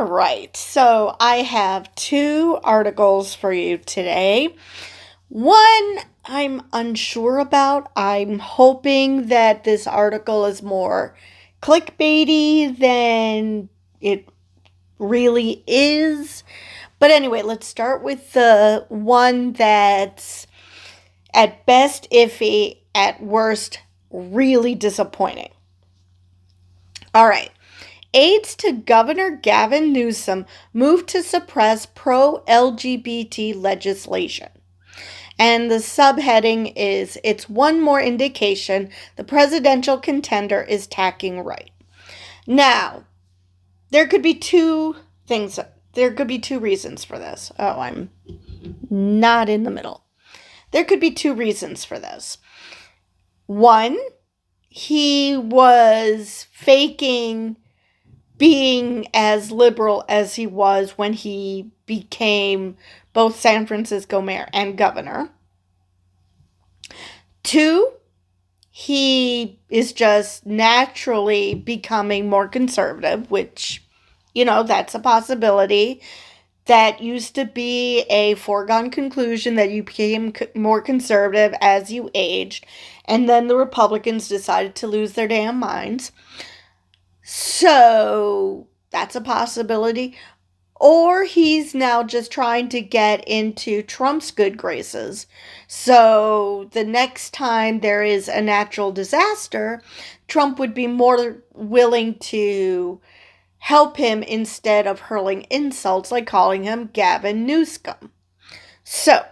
All right, so I have two articles for you today. One I'm unsure about. I'm hoping that this article is more clickbaity than it really is. But anyway, let's start with the one that's at best iffy, at worst really disappointing. All right. Aides to Governor Gavin Newsome moved to suppress pro-LGBT legislation. And the subheading is, it's one more indication the presidential contender is tacking right. Now, there could be two things. There could be two reasons for this. Oh, I'm not in the middle. There could be two reasons for this. One, he was faking being as liberal as he was when he became both San Francisco mayor and governor. Two, he is just naturally becoming more conservative, which, that's a possibility. That used to be a foregone conclusion that you became more conservative as you aged, and then the Republicans decided to lose their damn minds. So that's a possibility. Or he's now just trying to get into Trump's good graces. So the next time there is a natural disaster, Trump would be more willing to help him instead of hurling insults like calling him Gavin Newsome. So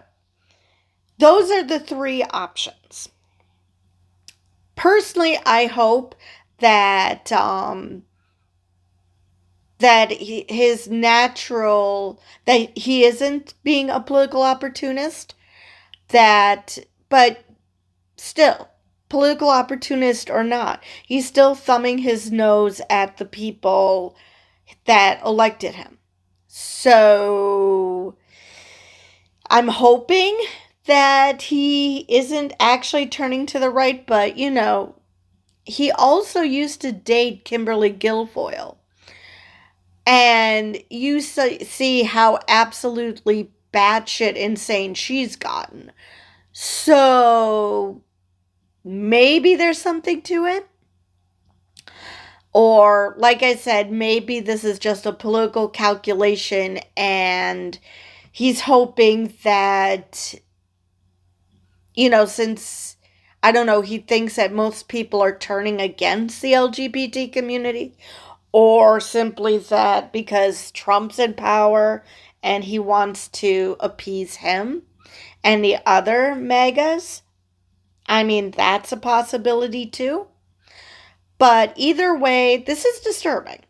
those are the three options. Personally, I hope that that he isn't being a political opportunist, but still, political opportunist or not, he's still thumbing his nose at the people that elected him. So I'm hoping that he isn't actually turning to the right, but he also used to date Kimberly Guilfoyle. And you see how absolutely batshit insane she's gotten. So maybe there's something to it. Or, like I said, maybe this is just a political calculation and he's hoping that, since, I don't know, he thinks that most people are turning against the LGBT community. Or simply that because Trump's in power and he wants to appease him and the other MAGAs. I mean, that's a possibility too. But either way, this is disturbing.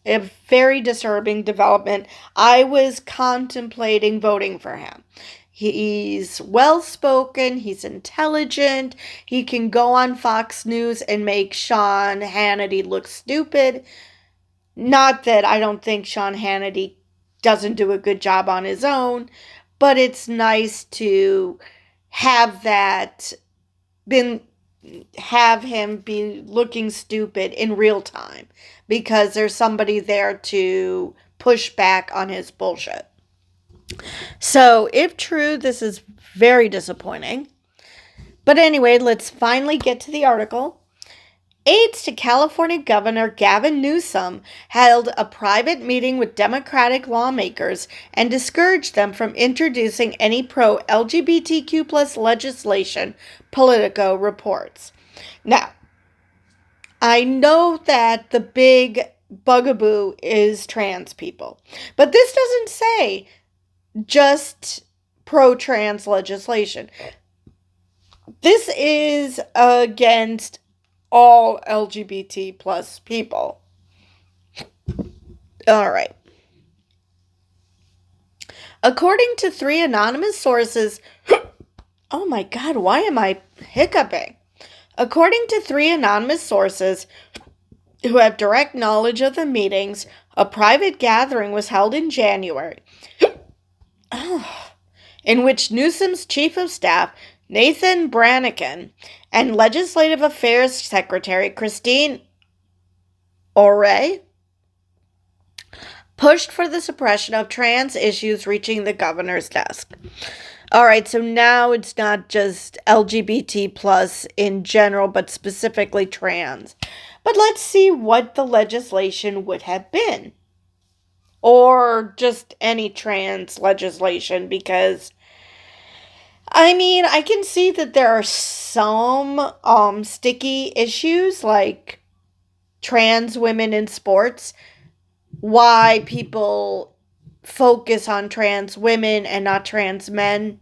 A very disturbing development. I was contemplating voting for him. He's well-spoken, he's intelligent, he can go on Fox News and make Sean Hannity look stupid. Not that I don't think Sean Hannity doesn't do a good job on his own, but it's nice to have him be looking stupid in real time because there's somebody there to push back on his bullshit. So, if true, this is very disappointing. But anyway, let's finally get to the article. Aides to California Governor Gavin Newsome held a private meeting with Democratic lawmakers and discouraged them from introducing any pro-LGBTQ+ legislation, Politico reports. Now, I know that the big bugaboo is trans people, but this doesn't say just pro-trans legislation. This is against all LGBT plus people. All right. According to three anonymous sources, oh my God, why am I hiccuping? According to three anonymous sources who have direct knowledge of the meetings, a private gathering was held in January, in which Newsome's chief of staff, Nathan Brannigan, and Legislative Affairs Secretary Christine O'Reilly pushed for the suppression of trans issues reaching the governor's desk. All right, so now it's not just LGBT plus in general, but specifically trans. But let's see what the legislation would have been. Or just any trans legislation, because I can see that there are some sticky issues like trans women in sports, why people focus on trans women and not trans men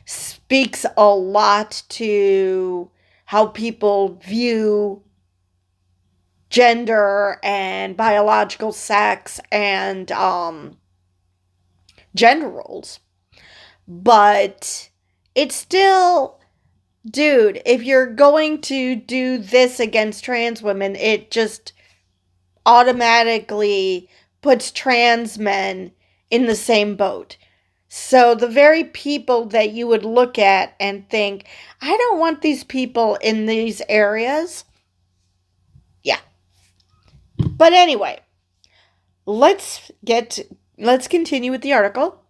speaks a lot to how people view gender and biological sex and gender roles. But it's still, dude, if you're going to do this against trans women, it just automatically puts trans men in the same boat. So the very people that you would look at and think, I don't want these people in these areas. Yeah. But anyway, let's continue with the article.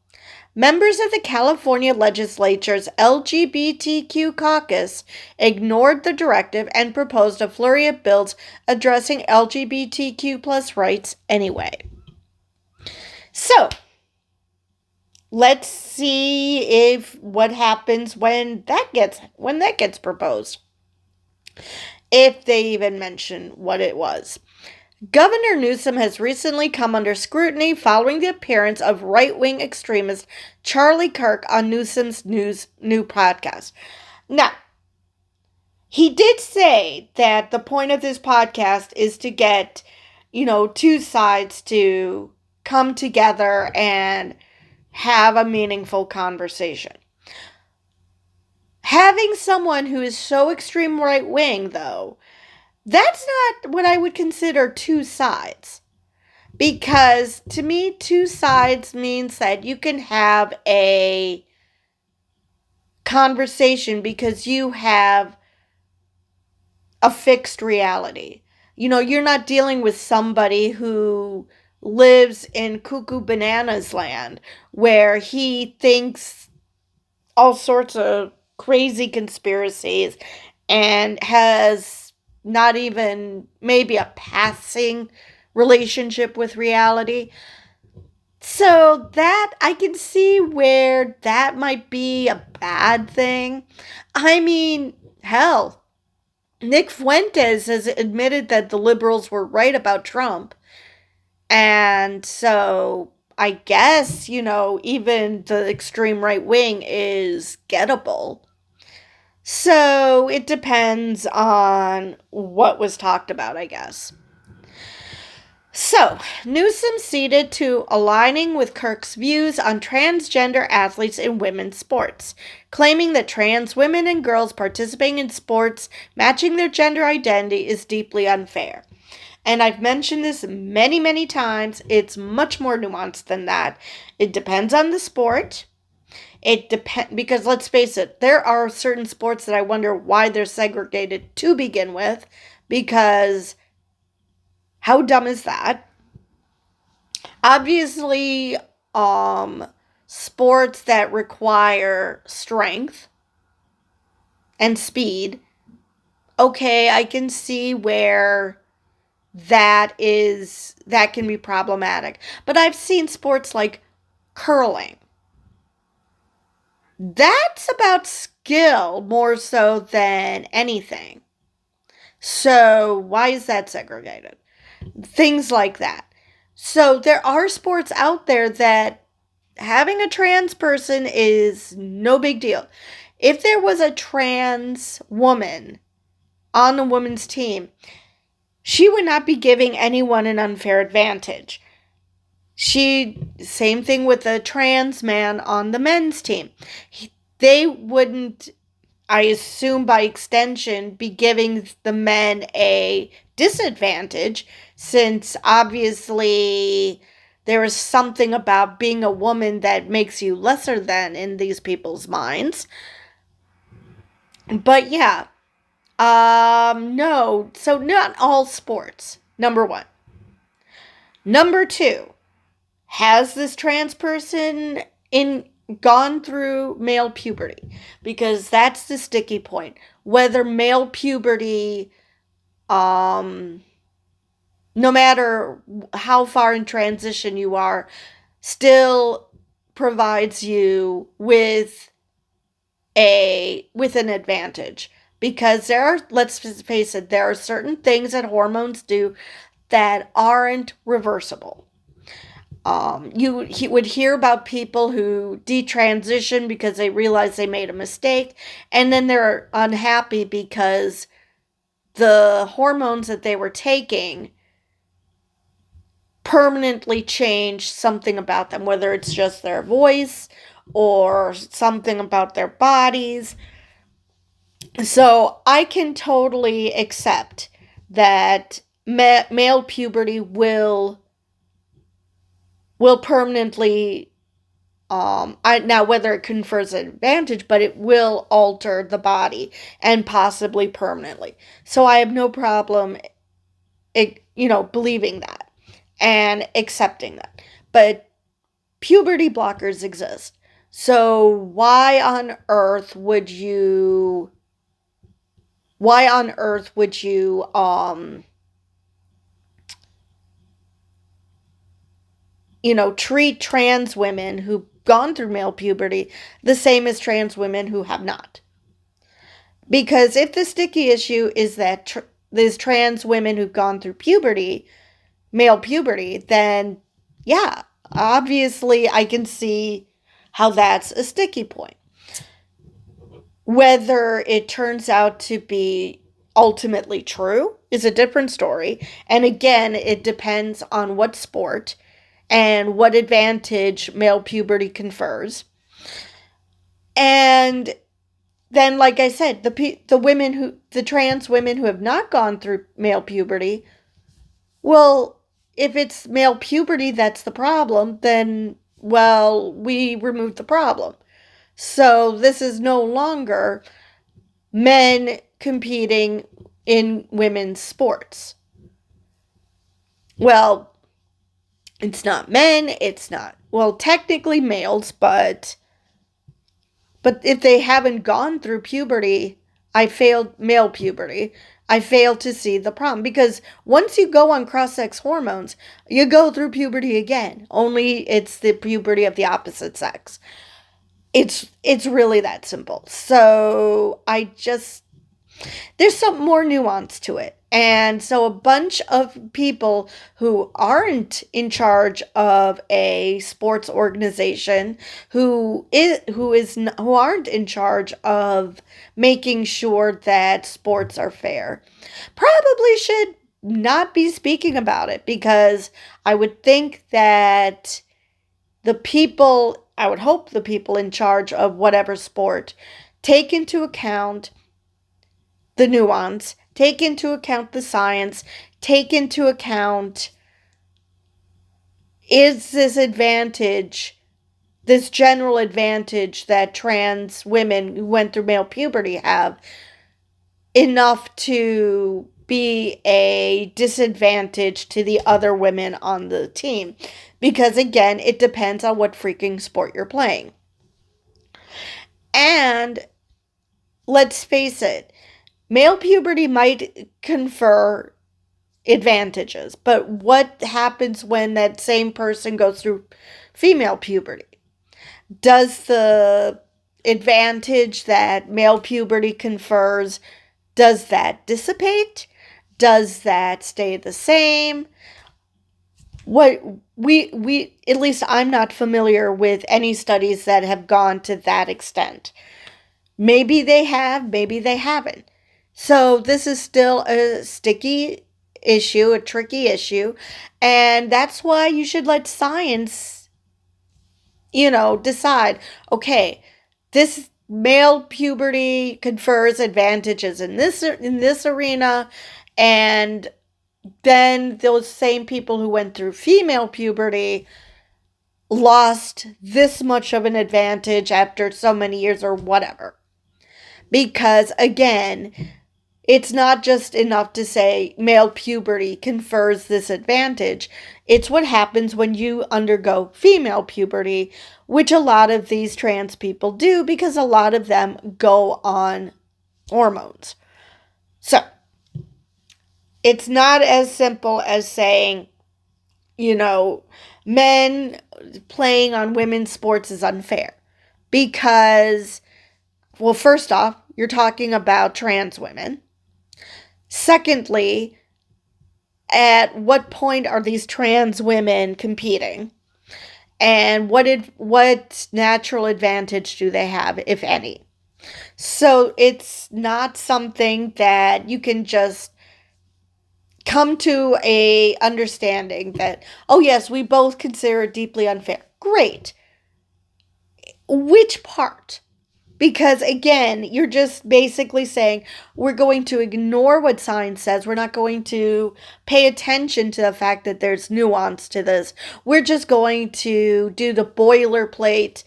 Members of the California legislature's LGBTQ caucus ignored the directive and proposed a flurry of bills addressing LGBTQ plus rights anyway. So, let's see if what happens when that gets proposed. If they even mention what it was. Governor Newsome has recently come under scrutiny following the appearance of right-wing extremist Charlie Kirk on Newsome's new podcast. Now, he did say that the point of this podcast is to get, two sides to come together and have a meaningful conversation. Having someone who is so extreme right-wing, though, that's not what I would consider two sides. Because to me, two sides means that you can have a conversation because you have a fixed reality. You're not dealing with somebody who lives in cuckoo bananas land where he thinks all sorts of crazy conspiracies and has not even maybe a passing relationship with reality. So that I can see where that might be a bad thing. Hell, Nick Fuentes has admitted that the liberals were right about Trump. And so I guess, even the extreme right wing is gettable. So it depends on what was talked about, I guess. So, Newsome ceded to aligning with Kirk's views on transgender athletes in women's sports, claiming that trans women and girls participating in sports matching their gender identity is deeply unfair. And I've mentioned this many, many times. It's much more nuanced than that. It depends on the sport. Because let's face it, there are certain sports that I wonder why they're segregated to begin with, because how dumb is that? Obviously, sports that require strength and speed, okay, I can see where that can be problematic. But I've seen sports like curling. That's about skill more so than anything. So why is that segregated? Things like that. So there are sports out there that having a trans person is no big deal. If there was a trans woman on the women's team, she would not be giving anyone an unfair advantage. Same thing with a trans man on the men's team. They wouldn't, I assume by extension, be giving the men a disadvantage, since obviously there is something about being a woman that makes you lesser than in these people's minds. But yeah, no, so not all sports, number one. Number two, has this trans person in gone through male puberty? Because that's the sticky point. Whether male puberty, no matter how far in transition you are, still provides you with an advantage, because let's face it, there are certain things that hormones do that aren't reversible. He would hear about people who detransition because they realize they made a mistake, and then they're unhappy because the hormones that they were taking permanently changed something about them, whether it's just their voice or something about their bodies. So I can totally accept that male puberty will permanently now whether it confers an advantage, but it will alter the body and possibly permanently. So I have no problem believing that and accepting that. But puberty blockers exist. So why on earth would you treat trans women who've gone through male puberty the same as trans women who have not? Because if the sticky issue is that there's trans women who've gone through male puberty, then yeah, obviously I can see how that's a sticky point. Whether it turns out to be ultimately true is a different story. And again, it depends on what sport and what advantage male puberty confers. And then, like I said, the trans women who have not gone through male puberty, well, if it's male puberty that's the problem, then, well, we removed the problem. So this is no longer men competing in women's sports. Well, it's not men, it's not, well, technically males, but if they haven't gone through male puberty, I fail to see the problem. Because once you go on cross-sex hormones, you go through puberty again. Only it's the puberty of the opposite sex. It's really that simple. So there's some more nuance to it. And so a bunch of people who aren't in charge of a sports organization, who aren't in charge of making sure that sports are fair, probably should not be speaking about it, because I would think that I would hope the people in charge of whatever sport take into account the nuance, take into account the science, take into account, is this general advantage that trans women who went through male puberty have, enough to be a disadvantage to the other women on the team? Because again, it depends on what freaking sport you're playing. And let's face it, male puberty might confer advantages, but what happens when that same person goes through female puberty? Does the advantage that male puberty confers, does that dissipate? Does that stay the same? What we at least I'm not familiar with any studies that have gone to that extent. Maybe they have, maybe they haven't. So this is still a sticky issue, a tricky issue, and that's why you should let science, decide, okay, this male puberty confers advantages in this arena, and then those same people who went through female puberty lost this much of an advantage after so many years or whatever. Because again, it's not just enough to say male puberty confers this advantage. It's what happens when you undergo female puberty, which a lot of these trans people do because a lot of them go on hormones. So, it's not as simple as saying, men playing on women's sports is unfair. Because, well, first off, you're talking about trans women. Secondly, at what point are these trans women competing? And what natural advantage do they have, if any? So it's not something that you can just come to a understanding that, oh yes, we both consider it deeply unfair. Great. Which part? Because again, you're just basically saying we're going to ignore what science says. We're not going to pay attention to the fact that there's nuance to this. We're just going to do the boilerplate.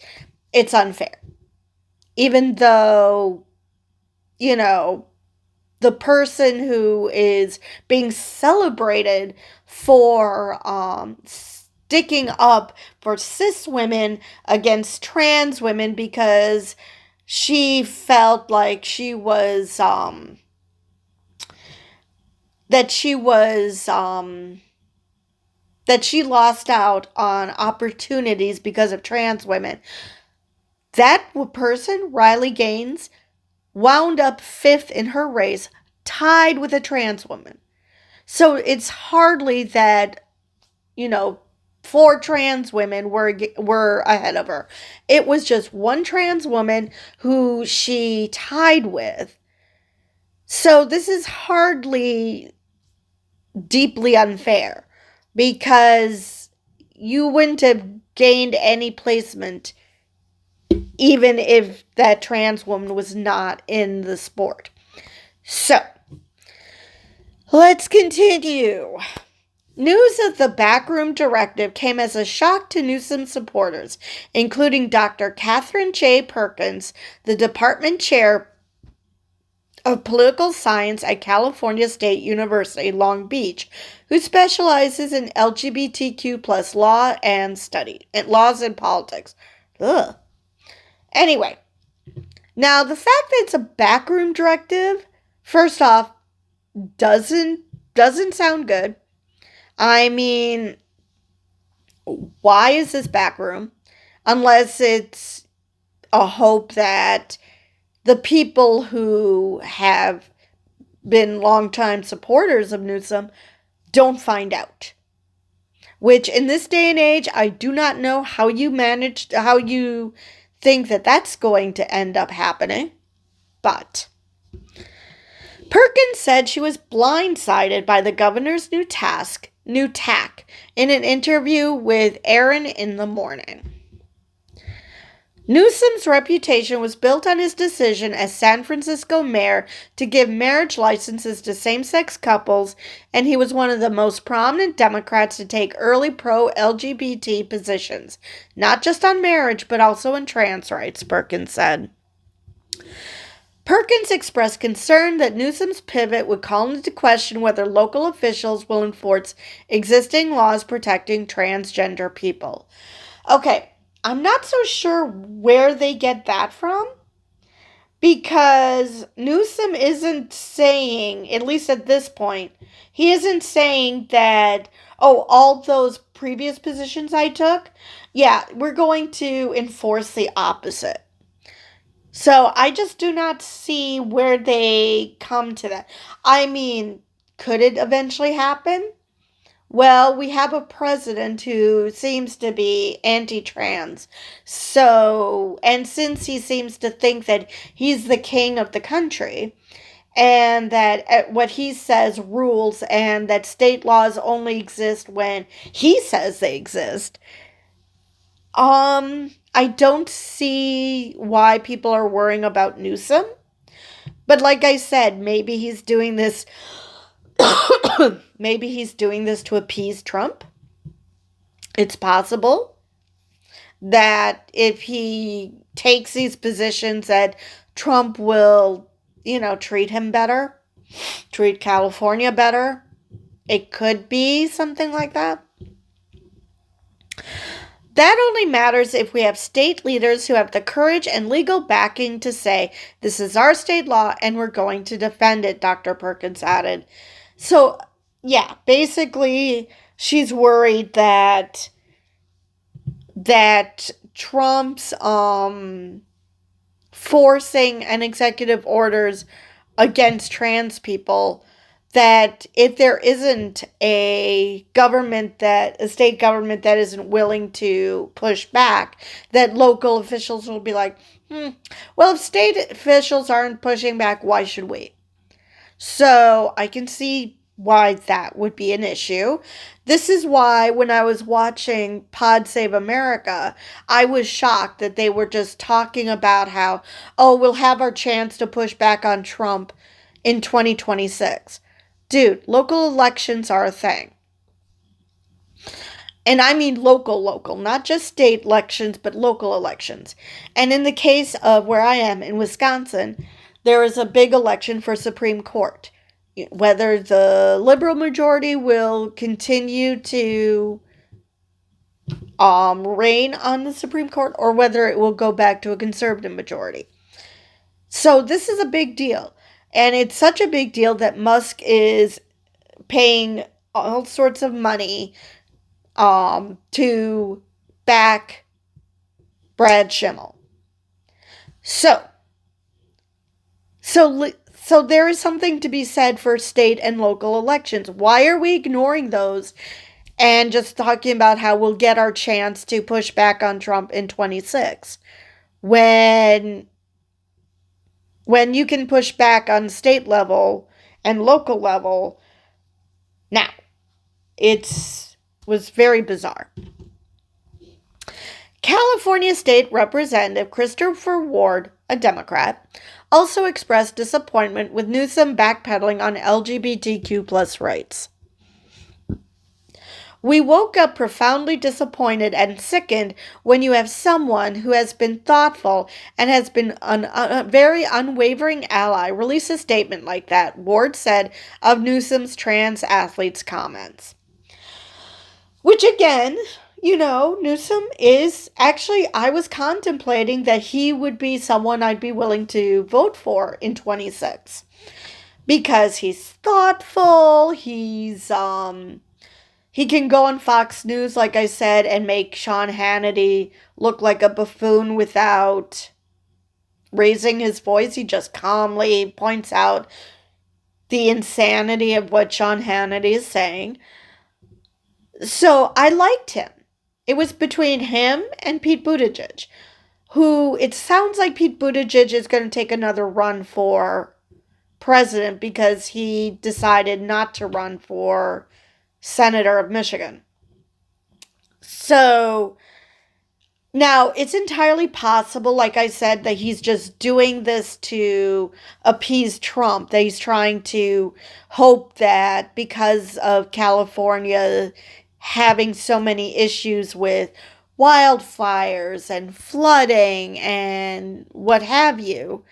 It's unfair. Even though, the person who is being celebrated for sticking up for cis women against trans women because she felt like she was that she lost out on opportunities because of trans women. That person, Riley Gaines, wound up 5th in her race, tied with a trans woman. So it's hardly that, 4 trans women were ahead of her. It was just one trans woman who she tied with. So this is hardly deeply unfair because you wouldn't have gained any placement even if that trans woman was not in the sport. So, let's continue. News of the backroom directive came as a shock to Newsome's supporters, including Dr. Catherine J. Perkins, the department chair of political science at California State University, Long Beach, who specializes in LGBTQ plus laws and politics. Ugh. Anyway, now the fact that it's a backroom directive, first off, doesn't sound good. I mean, why is this backroom? Unless it's a hope that the people who have been longtime supporters of Newsom don't find out. Which in this day and age, I do not know how you think that that's going to end up happening. But Perkins said she was blindsided by the governor's new tack in an interview with Aaron in the Morning. Newsom's reputation was built on his decision as San Francisco mayor to give marriage licenses to same-sex couples, and he was one of the most prominent Democrats to take early pro-LGBT positions, not just on marriage, but also on trans rights, Perkins said. Perkins expressed concern that Newsom's pivot would call into question whether local officials will enforce existing laws protecting transgender people. Okay. I'm not so sure where they get that from, because Newsom isn't saying, at least at this point, he isn't saying that, all those previous positions I took, yeah, we're going to enforce the opposite. So I just do not see where they come to that. I mean, could it eventually happen? Well, we have a president who seems to be anti-trans. So, and since he seems to think that he's the king of the country, and that what he says rules, and that state laws only exist when he says they exist, I don't see why people are worrying about Newsom. But like I said, maybe he's doing this maybe he's doing this to appease Trump. It's possible that if he takes these positions that Trump will, treat him better, treat California better. It could be something like that. That only matters if we have state leaders who have the courage and legal backing to say, this is our state law and we're going to defend it, Dr. Perkins added. So, yeah, basically, she's worried that Trump's forcing and executive orders against trans people, that if there isn't a state government that isn't willing to push back, that local officials will be like, well, if state officials aren't pushing back, why should we? So I can see why that would be an issue. This is why when I was watching Pod Save America, I was shocked that they were just talking about how, oh, we'll have our chance to push back on Trump in 2026. Dude, local elections are a thing. And I mean local, not just state elections, but local elections. And in the case of where I am in Wisconsin, there is a big election for Supreme Court. Whether the liberal majority will continue to reign on the Supreme Court or whether it will go back to a conservative majority. So this is a big deal. And it's such a big deal that Musk is paying all sorts of money to back Brad Schimmel. So there is something to be said for state and local elections. Why are we ignoring those and just talking about how we'll get our chance to push back on Trump in 26 when you can push back on state level and local level? Now, was very bizarre. California State Representative Christopher Ward, a Democrat, also expressed disappointment with Newsom backpedaling on LGBTQ+ rights. We woke up profoundly disappointed and sickened when you have someone who has been thoughtful and has been a very unwavering ally release a statement like that, Ward said of Newsom's trans athletes' comments. Which again, Newsom is actually, I was contemplating that he would be someone I'd be willing to vote for in 26. Because he's thoughtful, he can go on Fox News, like I said, and make Sean Hannity look like a buffoon without raising his voice. He just calmly points out the insanity of what Sean Hannity is saying. So I liked him. It was between him and Pete Buttigieg, who it sounds like Pete Buttigieg is going to take another run for president because he decided not to run for senator of Michigan. So now it's entirely possible, like I said, that he's just doing this to appease Trump, that he's trying to hope that because of California having so many issues with wildfires and flooding and what have you,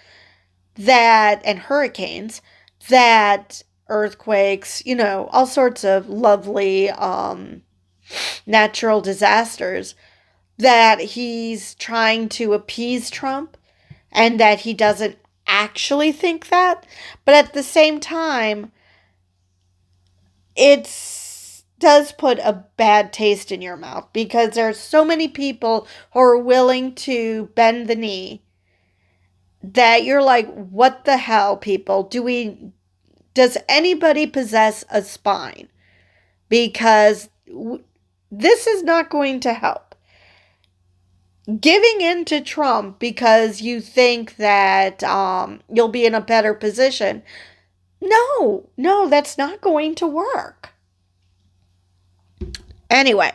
and hurricanes, that earthquakes, all sorts of lovely natural disasters, that he's trying to appease Trump and that he doesn't actually think that. But at the same time, it does put a bad taste in your mouth because there are so many people who are willing to bend the knee that you're like, what the hell, people? Does anybody possess a spine? Because this is not going to help. Giving in to Trump because you think that you'll be in a better position. No, that's not going to work. Anyway,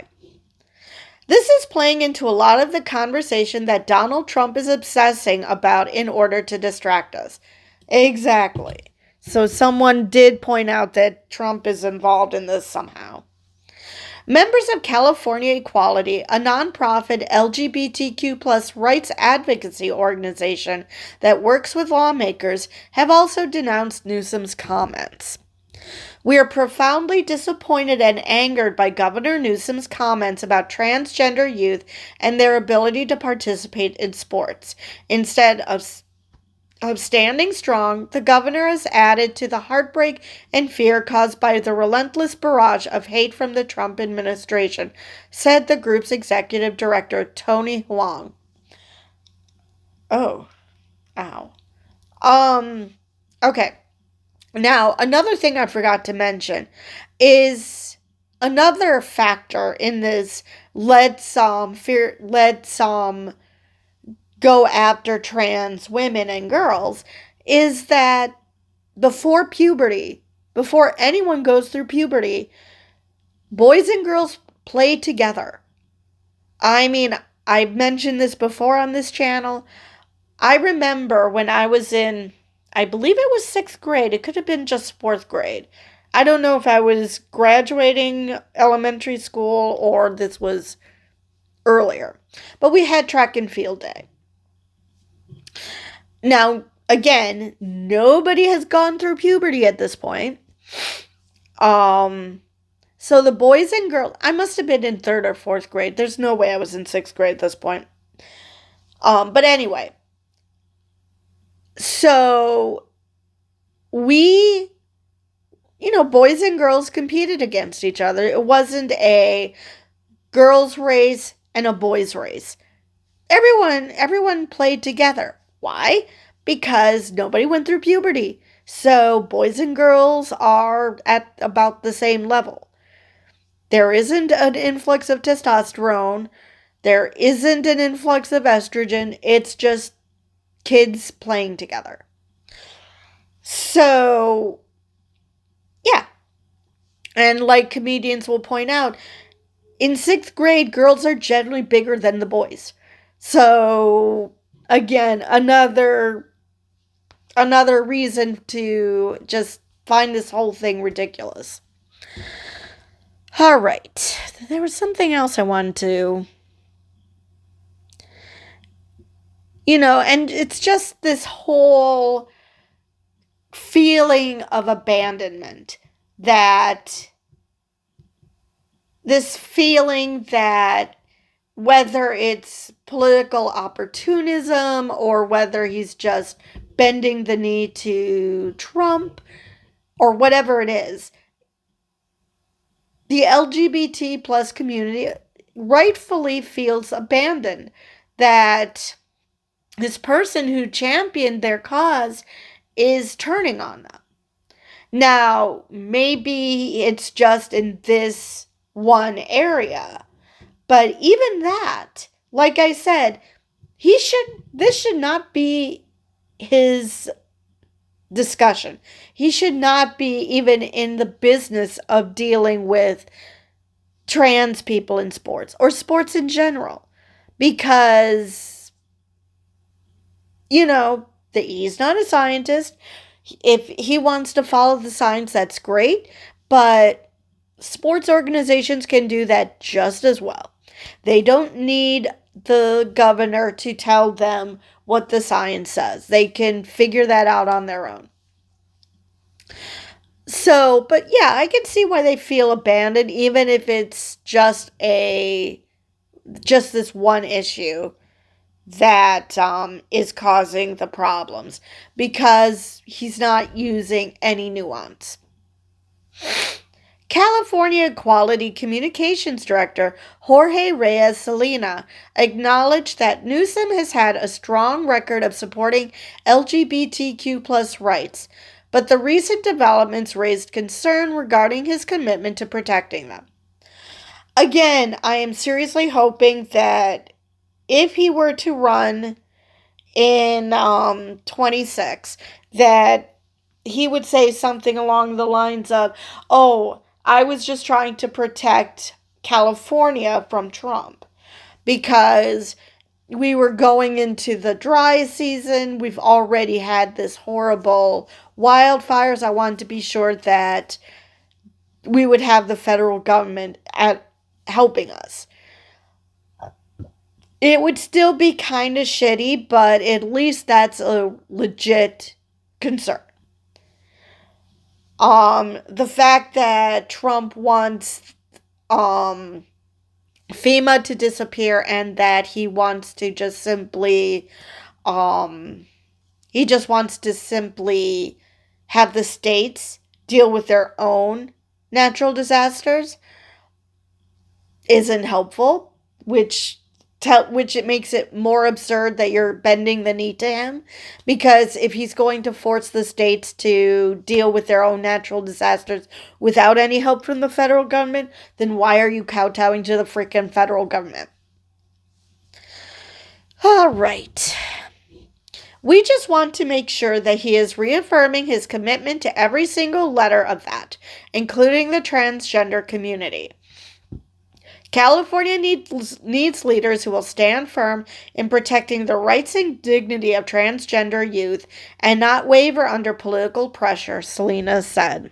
this is playing into a lot of the conversation that Donald Trump is obsessing about in order to distract us. Exactly. So someone did point out that Trump is involved in this somehow. Members of California Equality, a nonprofit LGBTQ+ rights advocacy organization that works with lawmakers, have also denounced Newsom's comments. We are profoundly disappointed and angered by Governor Newsom's comments about transgender youth and their ability to participate in sports. Instead of standing strong, the governor has added to the heartbreak and fear caused by the relentless barrage of hate from the Trump administration, said the group's executive director, Tony Huang. Oh, ow. Okay. Now, another thing I forgot to mention is another factor in this let's go after trans women and girls is that before puberty, before anyone goes through puberty, boys and girls play together. I mean, I've mentioned this before on this channel. I remember when I was in, I believe it was 6th grade. It could have been just 4th grade. I don't know if I was graduating elementary school or this was earlier. But we had track and field day. Now, again, nobody has gone through puberty at this point. So the boys and girls, I must have been in 3rd or 4th grade. There's no way I was in 6th grade at this point. But anyway, so we, boys and girls competed against each other. It wasn't a girls' race and a boys' race. Everyone played together. Why? Because nobody went through puberty. So boys and girls are at about the same level. There isn't an influx of testosterone. There isn't an influx of estrogen. It's just kids playing together. So, yeah. And like comedians will point out, in 6th grade, girls are generally bigger than the boys. So, again, another reason to just find this whole thing ridiculous. All right. There was something else I wanted to... and it's just this whole feeling of abandonment. This feeling that whether it's political opportunism or whether he's just bending the knee to Trump or whatever it is, the LGBT plus community rightfully feels abandoned. That this person who championed their cause is turning on them. Now, maybe it's just in this one area, but even that, like I said, this should not be his discussion. He should not be even in the business of dealing with trans people in sports or sports in general, because he's not a scientist. If he wants to follow the science, that's great. But sports organizations can do that just as well. They don't need the governor to tell them what the science says. They can figure that out on their own. So, but yeah, I can see why they feel abandoned, even if it's just this one issue that is causing the problems, because he's not using any nuance. California Quality Communications Director Jorge Reyes Salina acknowledged that Newsom has had a strong record of supporting LGBTQ plus rights, but the recent developments raised concern regarding his commitment to protecting them. Again, I am seriously hoping that if he were to run in 26, that he would say something along the lines of, oh, I was just trying to protect California from Trump because we were going into the dry season. We've already had this horrible wildfires. I wanted to be sure that we would have the federal government helping us. It would still be kind of shitty, but at least that's a legit concern. The fact that Trump wants FEMA to disappear and that he wants to just simply he just wants to simply have the states deal with their own natural disasters isn't helpful, which it makes it more absurd that you're bending the knee to him, because if he's going to force the states to deal with their own natural disasters without any help from the federal government, then why are you kowtowing to the freaking federal government? All right. We just want to make sure that he is reaffirming his commitment to every single letter of that, including the transgender community. California needs leaders who will stand firm in protecting the rights and dignity of transgender youth and not waver under political pressure, Selena said.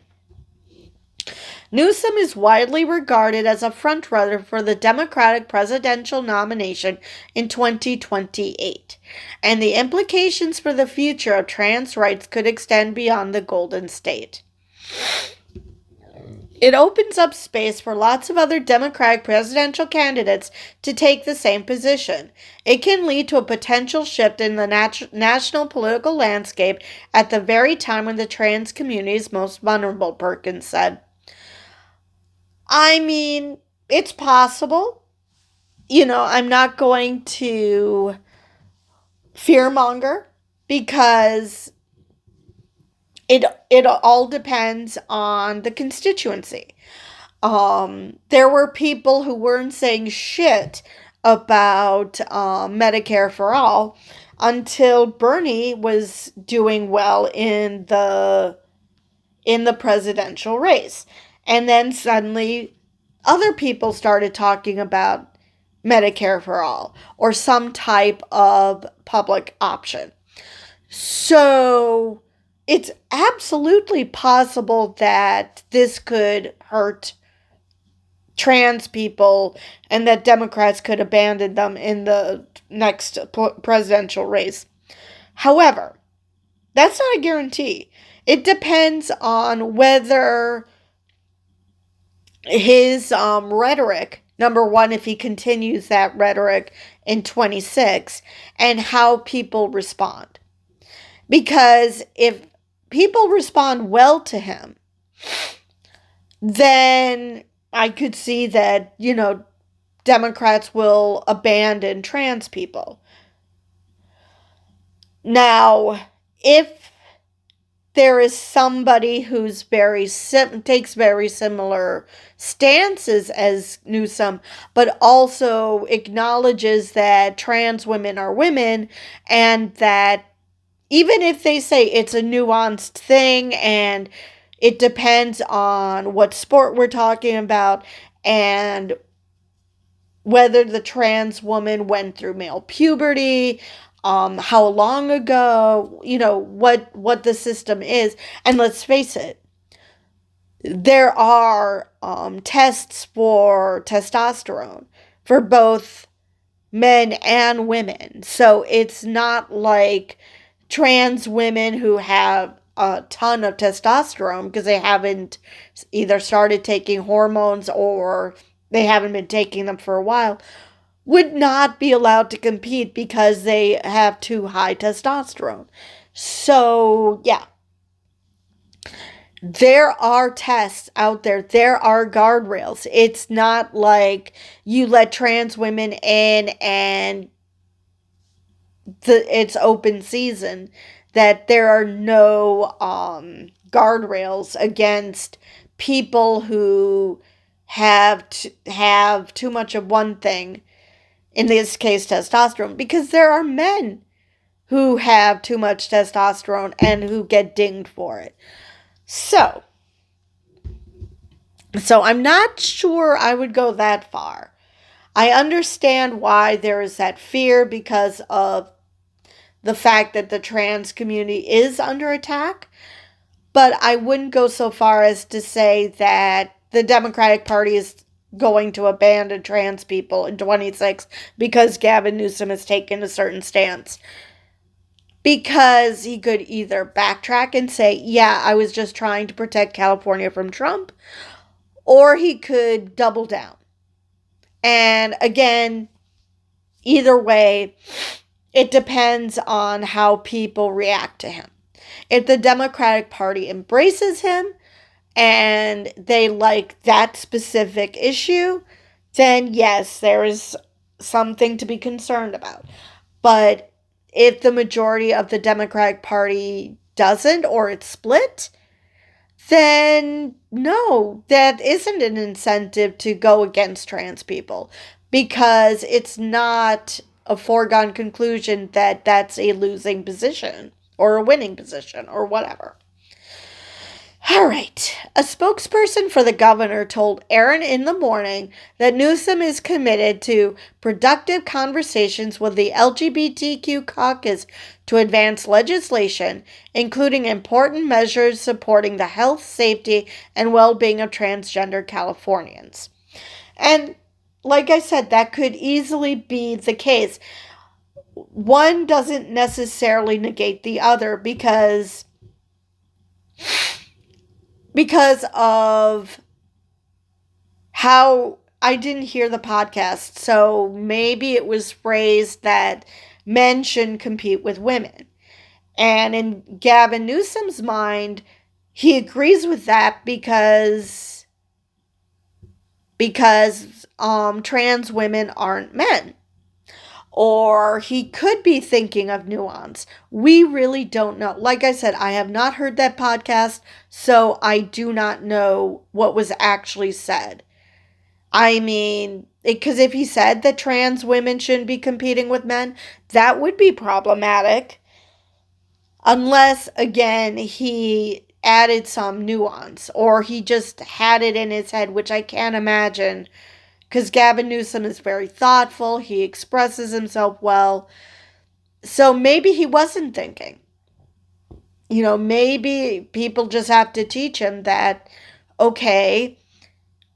Newsom is widely regarded as a frontrunner for the Democratic presidential nomination in 2028, and the implications for the future of trans rights could extend beyond the Golden State. It opens up space for lots of other Democratic presidential candidates to take the same position. It can lead to a potential shift in the national political landscape at the very time when the trans community is most vulnerable, Perkins said. I mean, it's possible. I'm not going to fearmonger because it all depends on the constituency. There were people who weren't saying shit about Medicare for all until Bernie was doing well in the presidential race. And then suddenly other people started talking about Medicare for all or some type of public option. So it's absolutely possible that this could hurt trans people and that Democrats could abandon them in the next presidential race. However, that's not a guarantee. It depends on whether his rhetoric, number one, if he continues that rhetoric in 26, and how people respond. Because if people respond well to him, then I could see that, Democrats will abandon trans people. Now, if there is somebody who's takes very similar stances as Newsom, but also acknowledges that trans women are women, and that even if they say it's a nuanced thing and it depends on what sport we're talking about and whether the trans woman went through male puberty, how long ago, what the system is. And let's face it, there are tests for testosterone for both men and women. So it's not like trans women who have a ton of testosterone because they haven't either started taking hormones or they haven't been taking them for a while, would not be allowed to compete because they have too high testosterone. So, yeah. There are tests out there. There are guardrails. It's not like you let trans women in and it's open season, that there are no guardrails against people who have too much of one thing, in this case testosterone, because there are men who have too much testosterone and who get dinged for it. So I'm not sure I would go that far. I understand why there is that fear because of the fact that the trans community is under attack, but I wouldn't go so far as to say that the Democratic Party is going to abandon trans people in 26 because Gavin Newsom has taken a certain stance. because he could either backtrack and say, yeah, I was just trying to protect California from Trump, or he could double down. And again, either way, it depends on how people react to him. If the Democratic Party embraces him and they like that specific issue, then yes, there is something to be concerned about. But if the majority of the Democratic Party doesn't, or it's split, then no, that isn't an incentive to go against trans people, because it's not a foregone conclusion that that's a losing position or a winning position or whatever. All right. A spokesperson for the governor told Aaron in the Morning that Newsome is committed to productive conversations with the LGBTQ caucus to advance legislation, including important measures supporting the health, safety, and well-being of transgender Californians. And like I said, that could easily be the case. One doesn't necessarily negate the other because of how I didn't hear the podcast, so maybe it was phrased that men shouldn't compete with women. And in Gavin Newsome's mind, he agrees with that because trans women aren't men. Or he could be thinking of nuance. We really don't know. Like I said, I have not heard that podcast, so I do not know what was actually said. I mean, because if he said that trans women shouldn't be competing with men, that would be problematic. Unless, again, he added some nuance, or he just had it in his head, which I can't imagine. Because Gavin Newsom is very thoughtful. He expresses himself well. So maybe he wasn't thinking. Maybe people just have to teach him that, okay,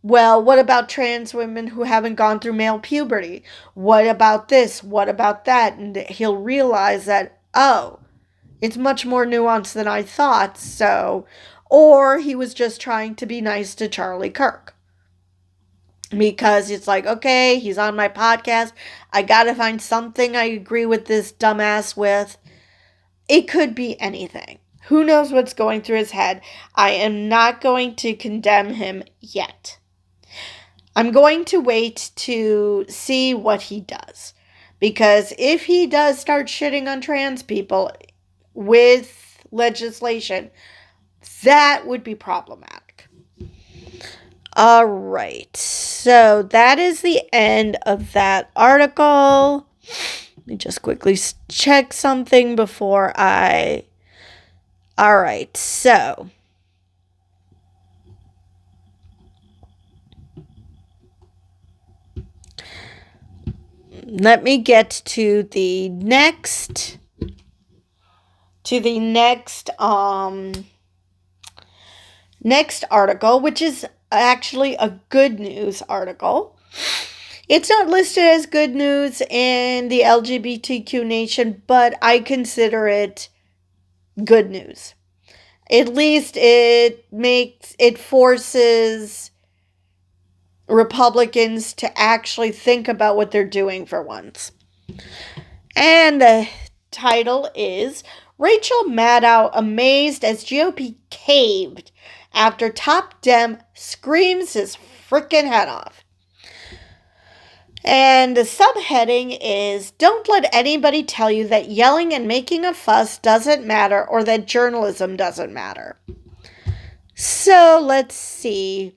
well, what about trans women who haven't gone through male puberty? What about this? What about that? And he'll realize that, oh, it's much more nuanced than I thought. So, or he was just trying to be nice to Charlie Kirk. Because it's like, okay, he's on my podcast. I gotta find something I agree with this dumbass with. It could be anything. Who knows what's going through his head? I am not going to condemn him yet. I'm going to wait to see what he does. Because if he does start shitting on trans people with legislation, that would be problematic. All right, so that is the end of that article. Let me just quickly check something before I... All right, so... Let me get to the next article, which is actually a good news article. It's not listed as good news in the LGBTQ nation, but I consider it good news. At least it forces Republicans to actually think about what they're doing for once. And the title is Rachel Maddow amazed as GOP caved after top Dem screams his frickin' head off. And the subheading is, don't let anybody tell you that yelling and making a fuss doesn't matter or that journalism doesn't matter. So let's see.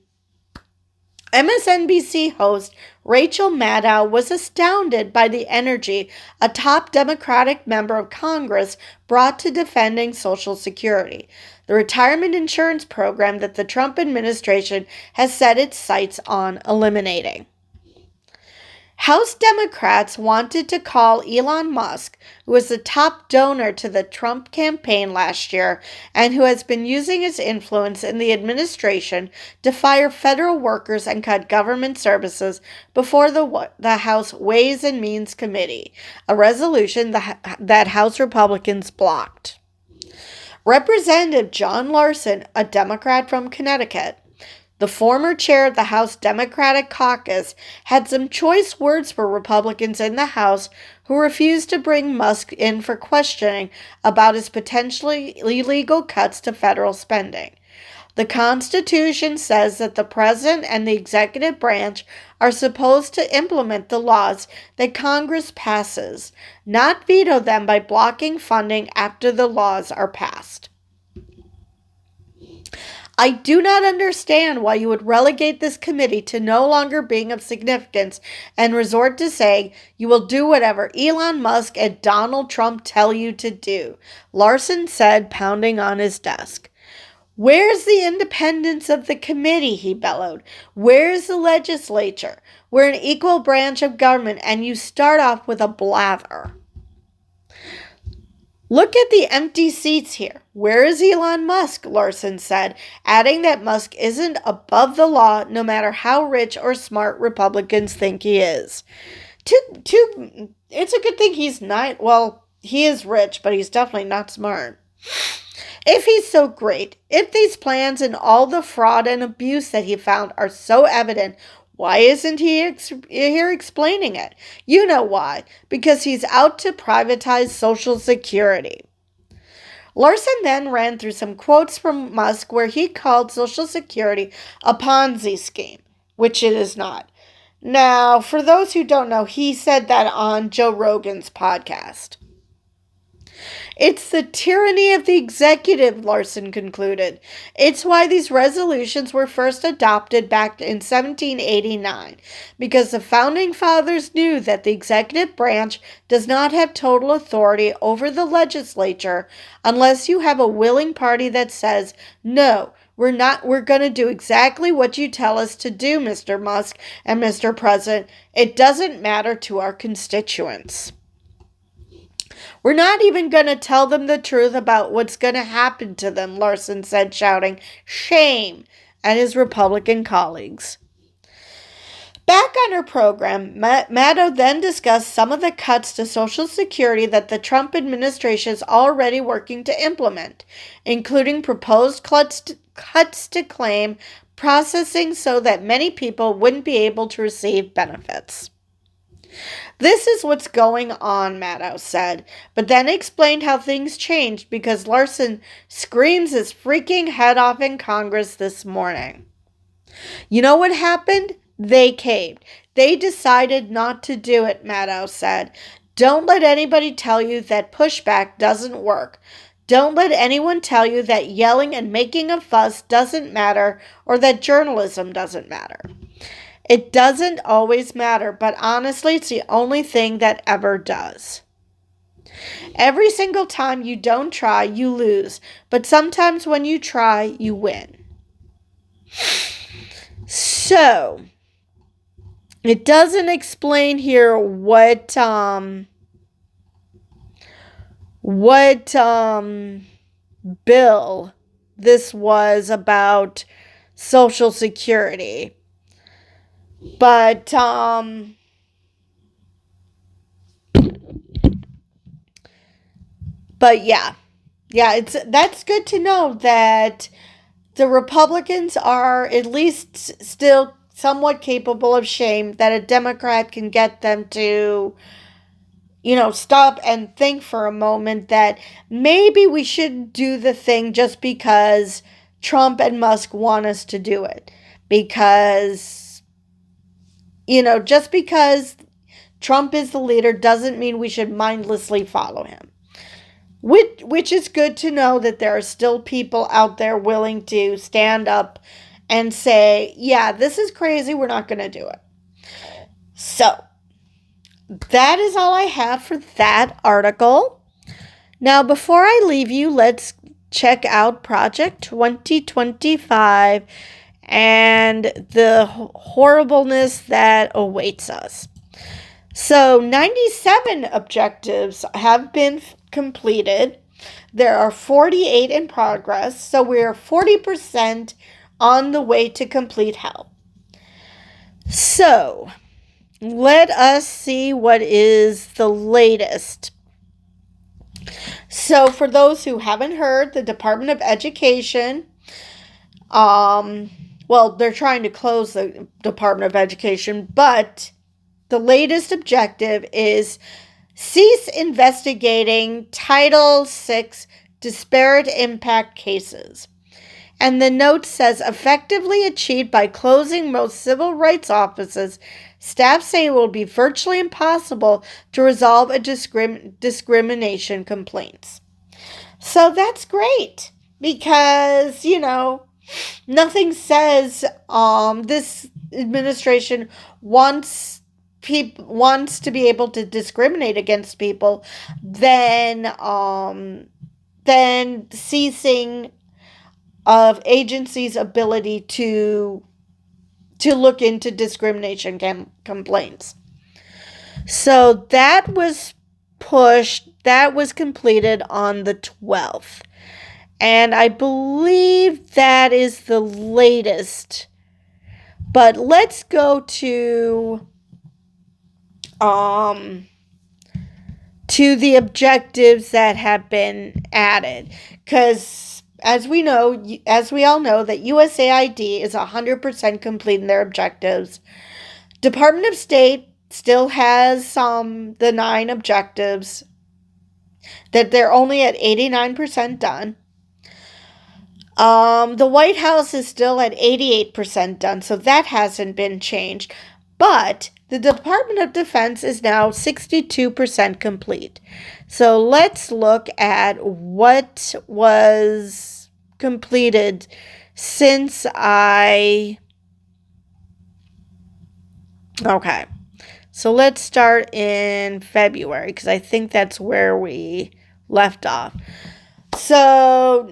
MSNBC host Rachel Maddow was astounded by the energy a top Democratic member of Congress brought to defending Social Security, the retirement insurance program that the Trump administration has set its sights on eliminating. House Democrats wanted to call Elon Musk, who was the top donor to the Trump campaign last year and who has been using his influence in the administration to fire federal workers and cut government services before the House Ways and Means Committee, a resolution that House Republicans blocked. Representative John Larson, a Democrat from Connecticut, the former chair of the House Democratic Caucus, had some choice words for Republicans in the House who refused to bring Musk in for questioning about his potentially illegal cuts to federal spending. The Constitution says that the president and the executive branch are supposed to implement the laws that Congress passes, not veto them by blocking funding after the laws are passed. I do not understand why you would relegate this committee to no longer being of significance and resort to saying you will do whatever Elon Musk and Donald Trump tell you to do, Larson said, pounding on his desk. Where's the independence of the committee, he bellowed. Where's the legislature? We're an equal branch of government, and you start off with a blather. Look at the empty seats here. Where is Elon Musk? Larson said, adding that Musk isn't above the law no matter how rich or smart Republicans think he is. It's a good thing he's not, well, he is rich, but he's definitely not smart. If he's so great, if these plans and all the fraud and abuse that he found are so evident, why isn't he here explaining it? You know why. Because he's out to privatize Social Security. Larson then ran through some quotes from Musk where he called Social Security a Ponzi scheme, which it is not. Now, for those who don't know, he said that on Joe Rogan's podcast. It's the tyranny of the executive, Larson concluded. It's why these resolutions were first adopted back in 1789, because the Founding Fathers knew that the executive branch does not have total authority over the legislature unless you have a willing party that says, no, we're going to do exactly what you tell us to do, Mr. Musk and Mr. President. It doesn't matter to our constituents. We're not even going to tell them the truth about what's going to happen to them, Larson said, shouting, shame, at his Republican colleagues. Back on her program, Maddow then discussed some of the cuts to Social Security that the Trump administration is already working to implement, including proposed cuts to claim processing so that many people wouldn't be able to receive benefits. This is what's going on, Maddow said, but then explained how things changed because Larson screams his freaking head off in Congress this morning. You know what happened? They caved. They decided not to do it, Maddow said. Don't let anybody tell you that pushback doesn't work. Don't let anyone tell you that yelling and making a fuss doesn't matter or that journalism doesn't matter. It doesn't always matter, but honestly, it's the only thing that ever does. Every single time you don't try, you lose. But sometimes when you try, you win. So, it doesn't explain here what bill this was about Social Security. But, yeah, that's good to know that the Republicans are at least still somewhat capable of shame that a Democrat can get them to, stop and think for a moment that maybe we shouldn't do the thing just because Trump and Musk want us to do it. Because just because Trump is the leader doesn't mean we should mindlessly follow him. Which is good to know that there are still people out there willing to stand up and say, yeah, this is crazy, we're not going to do it. So, that is all I have for that article. Now, before I leave you, let's check out Project 2025 and the horribleness that awaits us. So 97 objectives have been completed. There are 48 in progress. So we're 40% on the way to complete health. So let us see what is the latest. So for those who haven't heard, the Department of Education, well, they're trying to close the Department of Education, but the latest objective is cease investigating Title VI disparate impact cases. And the note says, effectively achieved by closing most civil rights offices, staff say it will be virtually impossible to resolve a discrimination complaints. So that's great because, nothing says this administration wants to be able to discriminate against people than ceasing of agencies' ability to look into discrimination complaints. So that was that was completed on the 12th. And I believe that is the latest. But let's go to the objectives that have been added, because as we all know, that USAID is 100% complete in their objectives. Department of State still has the 9 objectives that they're only at 89% done. The White House is still at 88% done, so that hasn't been changed. But the Department of Defense is now 62% complete. So let's look at what was completed since Okay. So let's start in February, because I think that's where we left off. So,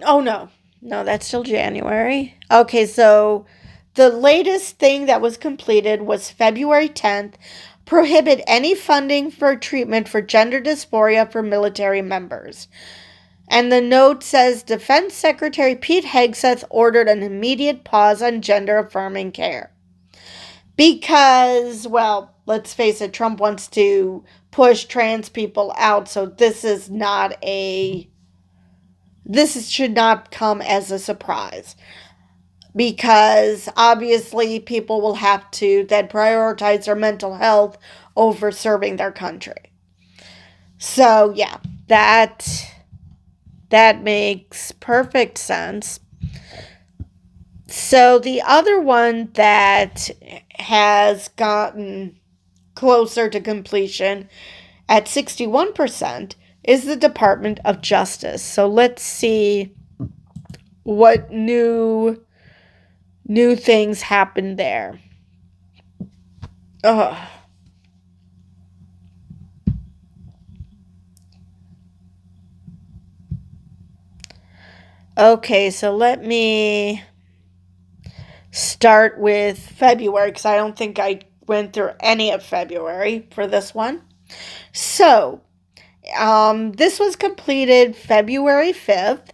no, that's still January. Okay, so the latest thing that was completed was February 10th, prohibit any funding for treatment for gender dysphoria for military members. And the note says Defense Secretary Pete Hegseth ordered an immediate pause on gender-affirming care. Because, well, let's face it, Trump wants to push trans people out, so this should not come as a surprise. Because obviously people will have to then prioritize their mental health over serving their country. So, yeah, that makes perfect sense. So the other one that has gotten closer to completion at 61% is the Department of Justice. So let's see what new things happened there. Okay, so let me start with February, because I don't think I went through any of February for this one. So, this was completed February 5th.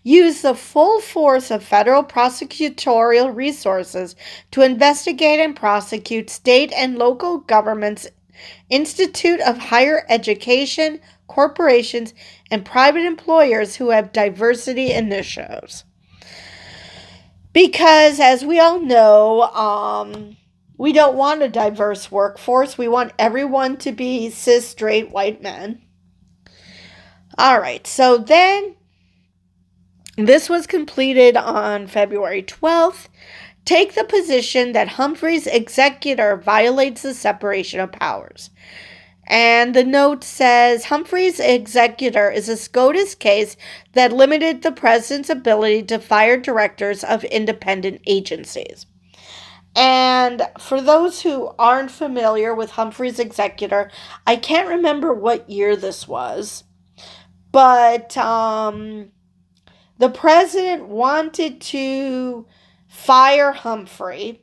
Use the full force of federal prosecutorial resources to investigate and prosecute state and local governments, Institute of Higher Education, corporations, and private employers who have diversity initiatives. Because, as we all know, we don't want a diverse workforce. We want everyone to be cis, straight, white men. All right, so then this was completed on February 12th. Take the position that Humphrey's executor violates the separation of powers. And the note says Humphrey's executor is a SCOTUS case that limited the president's ability to fire directors of independent agencies. And for those who aren't familiar with Humphrey's executor, I can't remember what year this was, but the president wanted to fire Humphrey,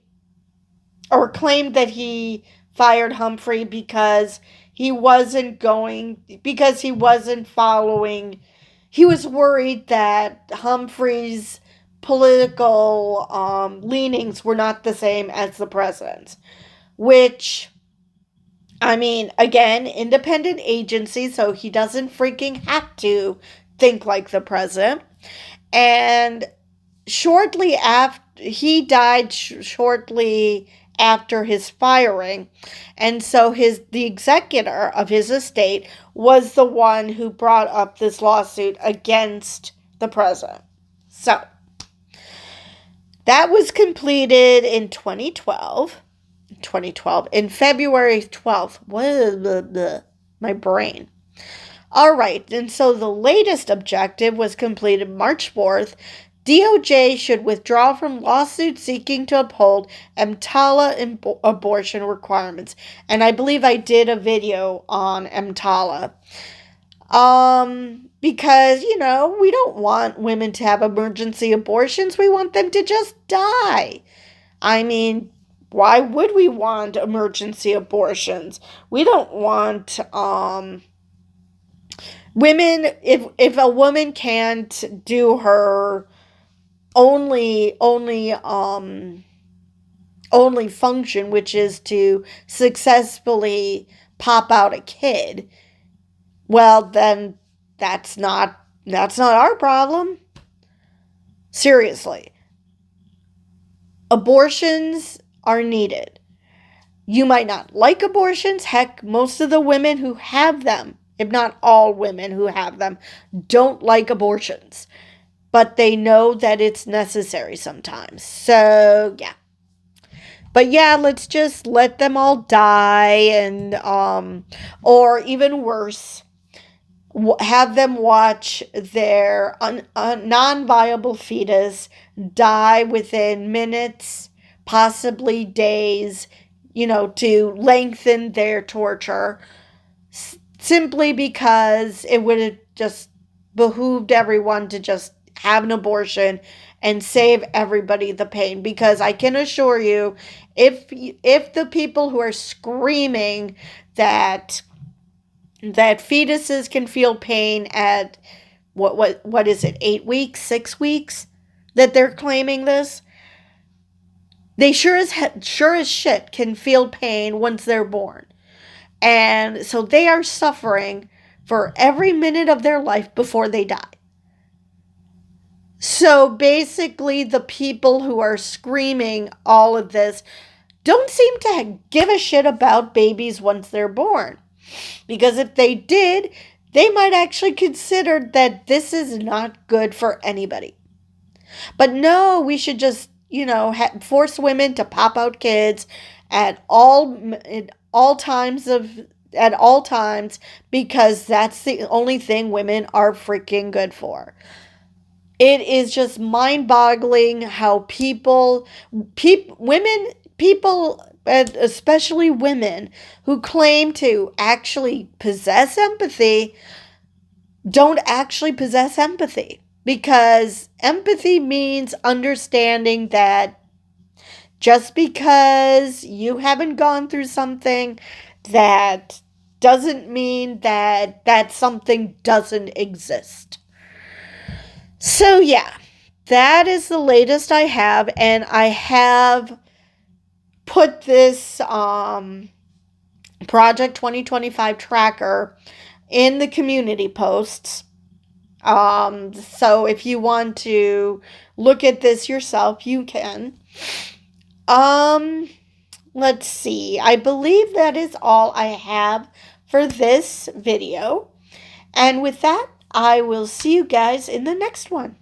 or claimed that he fired Humphrey because he wasn't following. He was worried that Humphrey's political leanings were not the same as the president's, which, I mean, again, independent agency, so he doesn't freaking have to think like the president. And shortly after, he died shortly after his firing, and so the executor of his estate was the one who brought up this lawsuit against the president. So that was completed in 2012. In February 12th. My brain. All right, and so the latest objective was completed March 4th. DOJ should withdraw from lawsuit seeking to uphold EMTALA abortion requirements. And I believe I did a video on EMTALA. Because, we don't want women to have emergency abortions. We want them to just die. I mean, why would we want emergency abortions? We don't want, women, if a woman can't do her only function, which is to successfully pop out a kid, well, then that's not our problem. Seriously. Abortions are needed. You might not like abortions. Heck, most of the women who have them, if not all women who have them, don't like abortions. But they know that it's necessary sometimes. So, yeah. But yeah, let's just let them all die, and or even worse, have them watch their non-viable fetus die within minutes, possibly days, to lengthen their torture, simply because it would have just behooved everyone to just have an abortion and save everybody the pain. Because I can assure you, if the people who are screaming that fetuses can feel pain at what is it, 8 weeks, 6 weeks, that they're claiming this, they sure as shit can feel pain once they're born. And so they are suffering for every minute of their life before they die. So basically, the people who are screaming all of this don't seem to give a shit about babies once they're born. Because if they did, they might actually consider that this is not good for anybody. But no, we should just, force women to pop out kids at all times, because that's the only thing women are freaking good for. It is just mind-boggling how people, especially women who claim to actually possess empathy, don't actually possess empathy. Because empathy means understanding that just because you haven't gone through something, that doesn't mean that something doesn't exist. So yeah, that is the latest I have, and I have put this Project 2025 tracker in the community posts. So if you want to look at this yourself, you can. Let's see. I believe that is all I have for this video. And with that, I will see you guys in the next one.